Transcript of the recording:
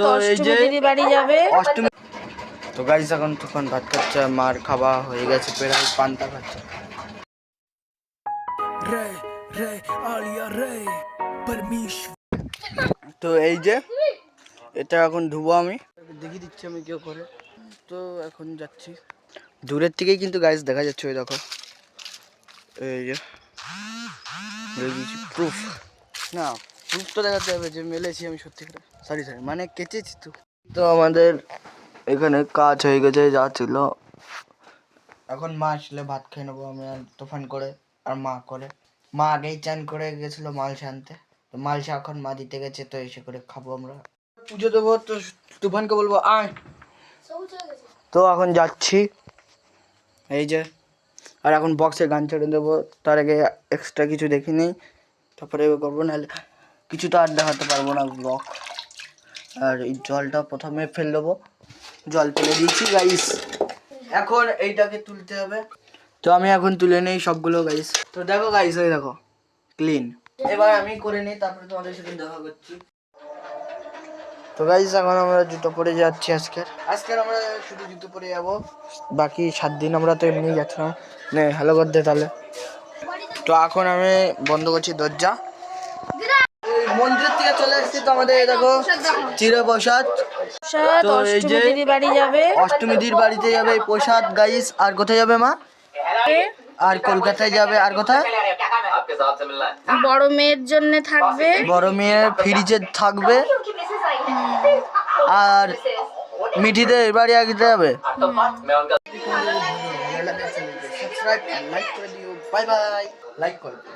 তো এই যে বাড়ি যাবে অষ্টমী। তো গাইস এখন তখন ভাত খাচ্ছে, মার খাওয়া হয়ে গেছে, প্রায় পান্তা খাচ্ছে। তো এই যে এটা এখন ধুবো, আমি দেখিয়ে দিচ্ছি আমি কেউ করে। তো এখন যাচ্ছি, দূরের থেকেই কিন্তু গাইস দেখা যাচ্ছে, ওই দেখো এই যে প্রুফ, না প্রুফ তো দেখাতে হবে যে মেলেছি আমি সত্যি করে, সরি মানে কেচেছি। তো তো আমাদের এখানে কাজ হয়ে গেছে যা ছিল, এখন মা আসলে ভাত খেয়ে নেবো আমি আর তুফান করে, আর মা করে। মা আগেই চান করে গেছিলো মালসা আনতে, তো মালসা এখন মা দিতে গেছে, তো এসে করে খাবো আমরা, পুজো দেবো। তো তুফানকে বলবো আয়, তো এখন যাচ্ছি এই যে। আর এখন বক্সে গান ছেড়ে দেবো, তার আগে এক্সট্রা কিছু দেখি নেই, তারপরে করবো, নাহলে কিছু তো আর দেখাতে পারবো না ব্লগ। আর এই জলটা প্রথমে ফেল দেবো, জল ফেলে দিয়েছি গাইস, এখন এইটাকে তুলতে হবে। তো আমি এখন তুলে নেই সবগুলো গাইস। তো দেখো গাইস, ওই দেখো ক্লিন। এবার আমি করে নিই, তারপরে তোমাদের সাথে দেখা করছি। তো গাইস এখন আমরা জুতো পরে যাচ্ছি, আজকের আমরা শুধু জুতো পরে যাবো, বাকি 7 দিন আমরা তো এমনি যাচ্ছিলাম। নে হ্যালো কর দে তাহলে। তো এখন আমি বন্ধ করছি দরজা, মন্দিরের থেকে চলে এসেছি। তো আমাদের দেখো চিরপ্রসাদ, তো এই যে অষ্টমীদির বাড়িতে যাবে এই প্রসাদ গাইস। আর কোথায় যাবে মা? আর কলকাতায় যাবে। আর কোথায়? বড় মেয়ের জন্য থাকবে, বড় মেয়ের ফ্রিজে থাকবে। আর মিঠিদের বাড়ি আগে যাবে। সাবস্ক্রাইব আর লাইক করে দিও। বাই বাই, লাইক করে দিও।